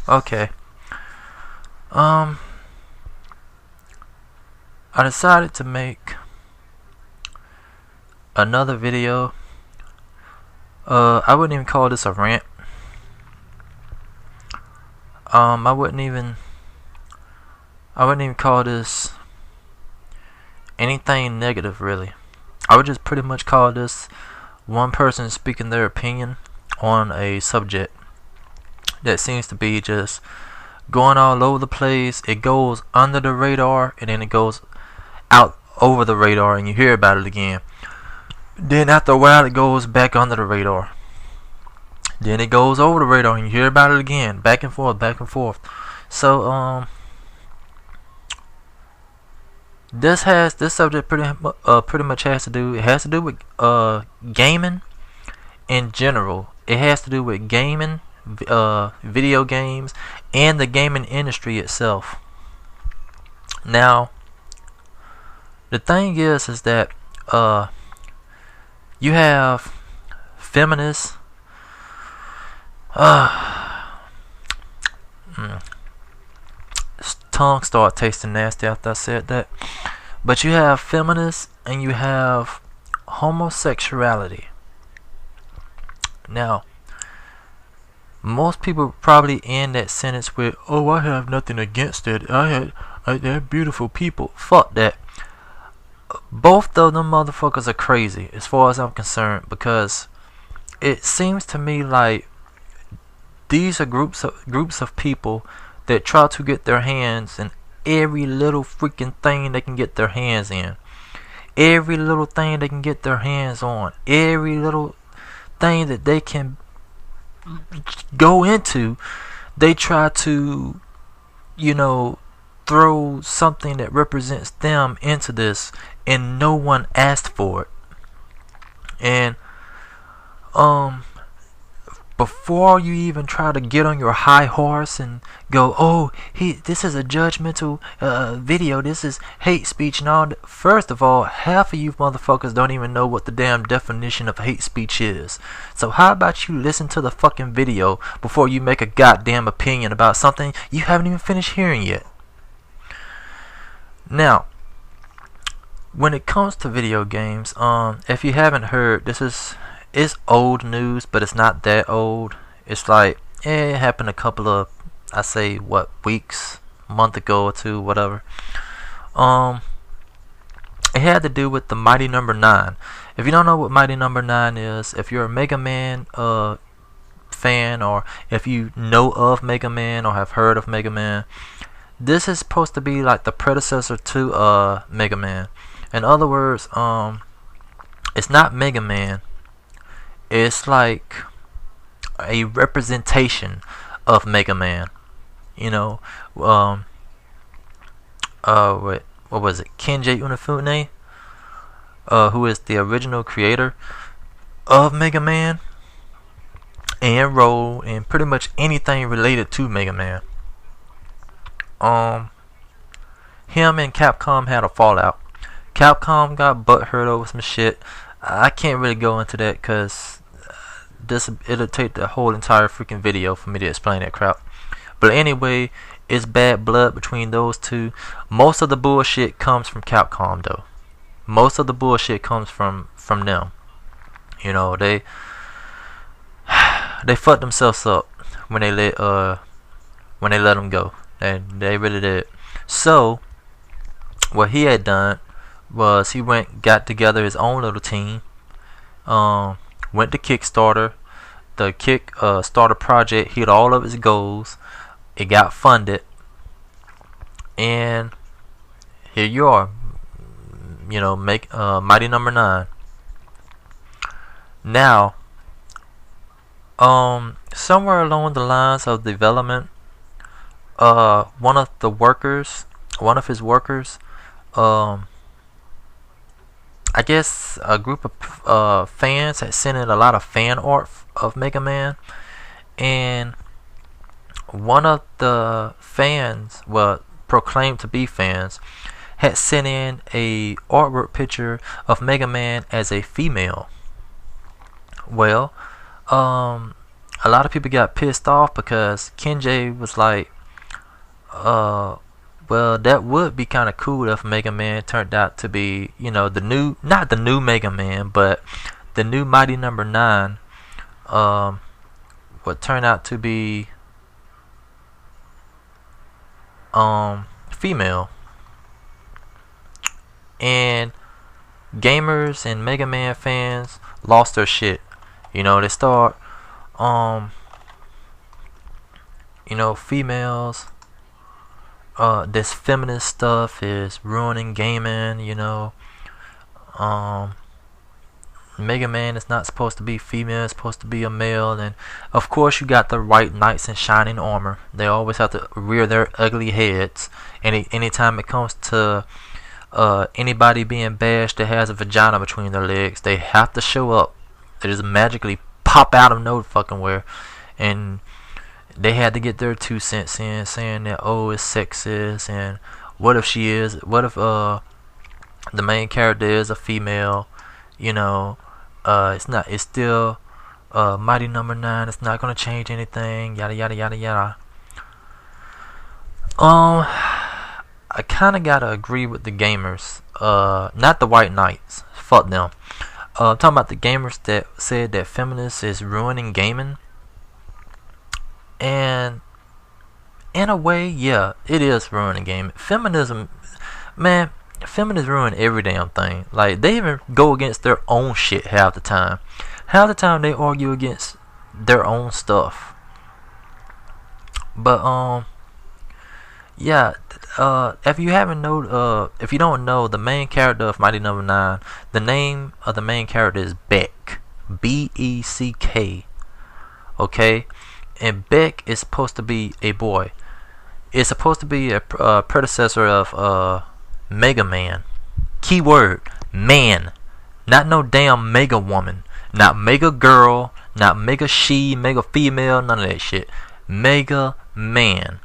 Okay. Um, I decided to make another video. I wouldn't even call this a rant. I wouldn't even call this anything negative, really. I would just pretty much call this one person speaking their opinion on a subject that seems to be just going all over the place. It goes under the radar and then it goes out over the radar and you hear about it again. Then after a while it goes back under the radar. Then it goes over the radar and you hear about it again. Back and forth, back and forth. So this subject pretty much has to do with gaming in general. It has to do with gaming, video games, and the gaming industry itself. Now, the thing is that you have feminists. Tongue start tasting nasty after I said that. But you have feminists and you have homosexuality. Now, most people probably end that sentence with, "Oh, I have nothing against it. They're beautiful people." Fuck that. Both of them motherfuckers are crazy, as far as I'm concerned, because it seems to me like these are groups of people that try to get their hands in every little freaking thing they can get their hands in. Every little thing they can get their hands on. Every little thing that they can go into, they try to, throw something that represents them into this, and no one asked for it. And before you even try to get on your high horse and go, "Oh, this is a judgmental video, this is hate speech," and all that. First of all, half of you motherfuckers don't even know what the damn definition of hate speech is. So how about you listen to the fucking video before you make a goddamn opinion about something you haven't even finished hearing yet? Now, when it comes to video games, if you haven't heard, it's old news, but it's not that old. It's like, it happened a couple of, weeks, month ago or two, whatever. It had to do with the Mighty Number 9. If you don't know what Mighty Number 9 is, if you're a Mega Man fan, or if you know of Mega Man or have heard of Mega Man, this is supposed to be like the predecessor to Mega Man. In other words, it's not Mega Man. It's like a representation of Mega Man. What was it? Kenji Unifune, who is the original creator of Mega Man and Roll and pretty much anything related to Mega Man. Him and Capcom had a fallout. Capcom got butthurt over some shit. I can't really go into that because it'll take the whole entire freaking video for me to explain that crap. But anyway, it's bad blood between those two. Most of the bullshit comes from Capcom, though. Most of the bullshit comes from them. They fucked themselves up when they let them go. They really did. So what he had done was he got together his own little team. Went to Kickstarter. The Kickstarter project hit all of its goals. It got funded, and here you are. Make Mighty Number 9. Now, somewhere along the lines of development, one of his workers, I guess a group of fans had sent in a lot of fan art of Mega Man, and one of the fans, proclaimed to be fans, had sent in a artwork picture of Mega Man as a female. Well, a lot of people got pissed off because Kenji was like, well, that would be kind of cool if Mega Man turned out to be, the new, not the new Mega Man, but the new Mighty Number 9, would turn out to be, female. And gamers and Mega Man fans lost their shit. They start, females, this feminist stuff is ruining gaming, Mega Man is not supposed to be female, it's supposed to be a male. And of course you got the white knights in shining armor. They always have to rear their ugly heads. Anytime it comes to anybody being bashed that has a vagina between their legs, they have to show up. They just magically pop out of no fucking where. And they had to get their 2 cents in, saying that, oh, it's sexist, and what if the main character is a female, it's still Mighty Number 9, it's not gonna change anything, yada yada yada yada. I kinda gotta agree with the gamers, not the white knights, fuck them. I'm talking about the gamers that said that feminists is ruining gaming. And in a way, yeah, it is ruining gaming. Feminism, man, feminists ruin every damn thing. Like, they even go against their own shit half the time. Half the time they argue against their own stuff. But yeah, if you don't know, the main character of Mighty Number 9, the name of the main character is Beck, Beck. Okay, and Beck is supposed to be a boy. It's supposed to be a predecessor of Mega Man. Keyword, man. Not no damn Mega Woman. Not Mega Girl. Not Mega She, Mega Female, none of that shit. Mega Man.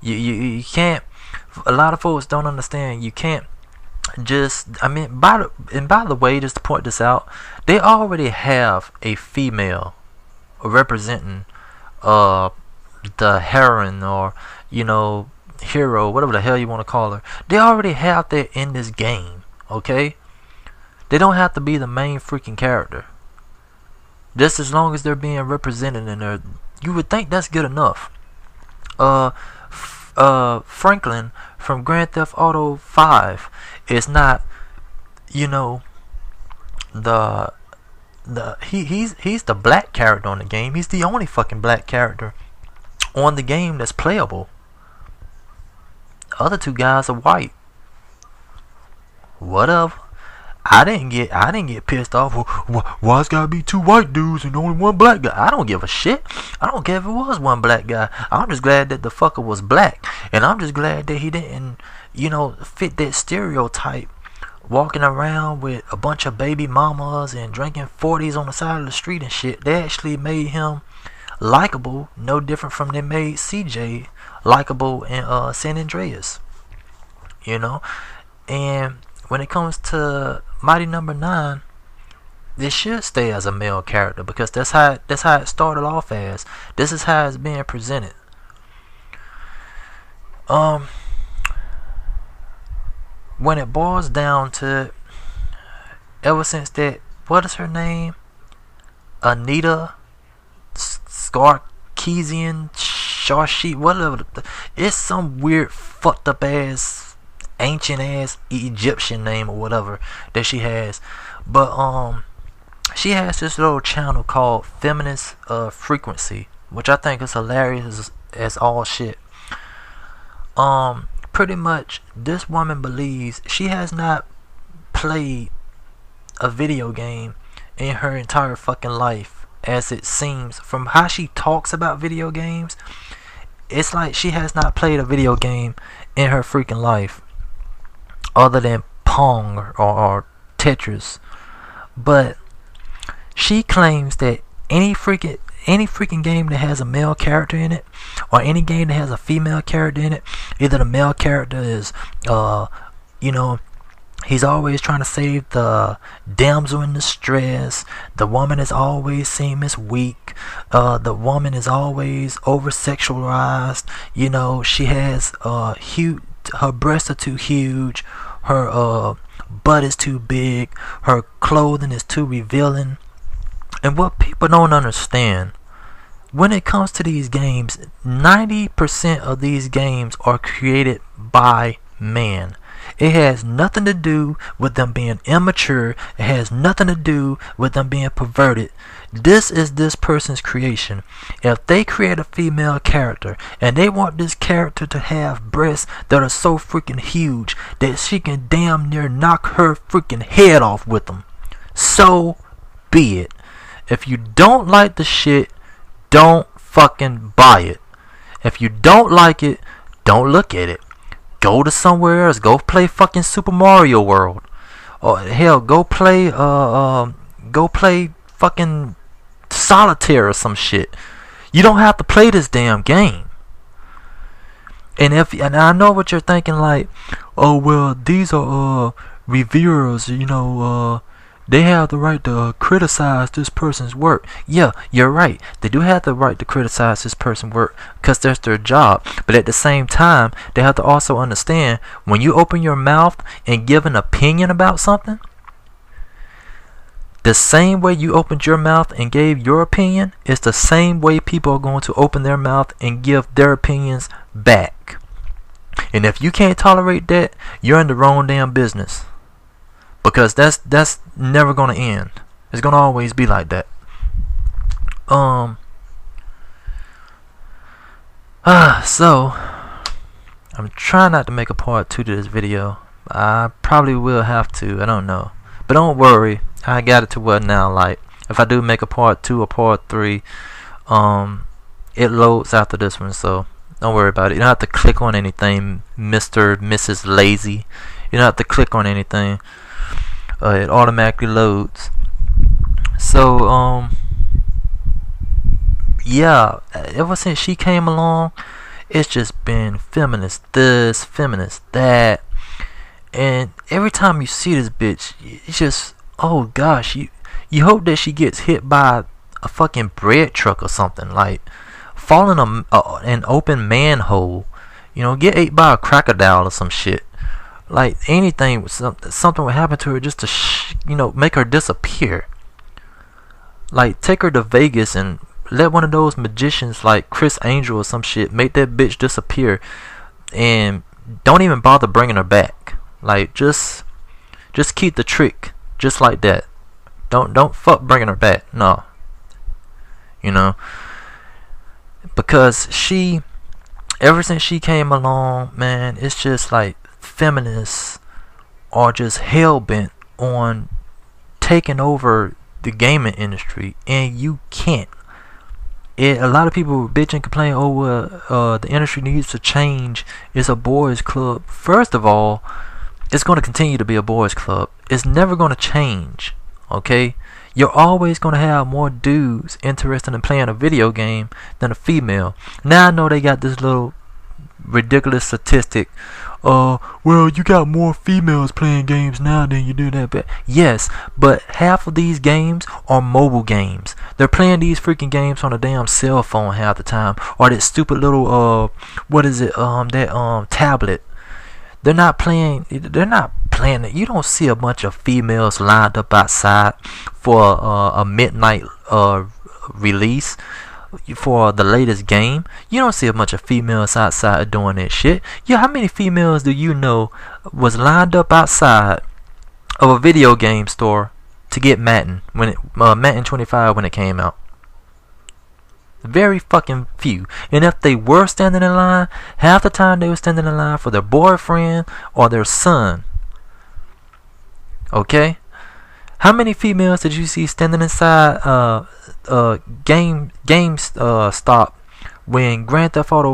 You can't, a lot of folks don't understand, you can't just, by the way, just to point this out, they already have a female representing the heroine, or hero, whatever the hell you want to call her. They already have that in this game. Okay, they don't have to be the main freaking character. Just as long as they're being represented in there, you would think that's good enough. Franklin from Grand Theft Auto 5 is not, he's the black character on the game. He's the only fucking black character on the game that's playable. Other 2 guys are white. Whatever. I didn't get pissed off. Why it's gotta be 2 white dudes and only 1 black guy? I don't give a shit. I don't care if it was 1 black guy. I'm just glad that the fucker was black, and I'm just glad that he didn't, fit that stereotype, walking around with a bunch of baby mamas and drinking 40s on the side of the street and shit. They actually made him likable, no different from they made CJ likable in San Andreas. And when it comes to Mighty Number 9, this should stay as a male character, because that's how it started off as. This is how it's being presented. When it boils down to it, ever since that, what is her name? Anita Skarkezian Shashi, whatever. It's some weird fucked up ass, ancient ass Egyptian name or whatever that she has. But she has this little channel called Feminist Frequency, which I think is hilarious as all shit. Pretty much this woman believes she has not played a video game in her entire fucking life. As it seems from how she talks about video games, it's like she has not played a video game in her freaking life other than Pong or Tetris. But she claims that any freaking game that has a male character in it, or any game that has a female character in it, either the male character is He's always trying to save the damsel in distress. The woman is always seen as weak. The woman is always over sexualized. You know, she has huge. Her breasts are too huge. Her butt is too big. Her clothing is too revealing. And what people don't understand, when it comes to these games, 90% of these games are created by man. It has nothing to do with them being immature. It has nothing to do with them being perverted. This is this person's creation. If they create a female character and they want this character to have breasts that are so freaking huge that she can damn near knock her freaking head off with them, so be it. If you don't like the shit, don't fucking buy it. If you don't like it, don't look at it. Go to somewhere else. Go play fucking Super Mario World. Or hell, go play fucking Solitaire or some shit. You don't have to play this damn game. And I know what you're thinking, like, oh well, these are reviewers, you know, they have the right to criticize this person's work. Yeah, you're right. They do have the right to criticize this person's work because that's their job. But at the same time, they have to also understand when you open your mouth and give an opinion about something, the same way you opened your mouth and gave your opinion is the same way people are going to open their mouth and give their opinions back. And if you can't tolerate that, you're in the wrong damn business. Because that's never gonna end. It's gonna always be like that. So I'm trying not to make a part 2 to this video. I probably will have to. I don't know. But don't worry. I got it to what now. Like if I do make a part 2 or part 3, it loads after this one. So don't worry about it. You don't have to click on anything, Mr. Mrs. Lazy. You don't have to click on anything. It automatically loads. So yeah, ever since she came along, it's just been feminist this, feminist that, and every time you see this bitch, it's just, oh gosh, you hope that she gets hit by a fucking bread truck or something, like fall in an open manhole, you know, get ate by a crocodile or some shit. Like anything, something would happen to her just to, you know, make her disappear. Like take her to Vegas and let one of those magicians like Chris Angel or some shit make that bitch disappear, and don't even bother bringing her back. Like just keep the trick, just like that. Don't fuck bringing her back. No, you know, because ever since she came along, man, it's just like feminists are just hell-bent on taking over the gaming industry, and you can't. A lot of people bitch and complain, oh well, the industry needs to change, it's a boys club. First of all, it's going to continue to be a boys club. It's never going to change, okay? You're always going to have more dudes interested in playing a video game than a female. Now I know they got this little ridiculous statistic, well, you got more females playing games now than you do that. But yes, but half of these games are mobile games. They're playing these freaking games on a damn cell phone half the time, or that stupid little tablet. They're not playing it. You don't see a bunch of females lined up outside for a midnight release for the latest game. You don't see a bunch of females outside doing that shit. Yeah, how many females do you know was lined up outside of a video game store to get Madden Madden 25 when it came out? Very fucking few. And if they were standing in line, half the time they were standing in line for their boyfriend or their son. Okay? How many females did you see standing inside GameStop when Grand Theft Auto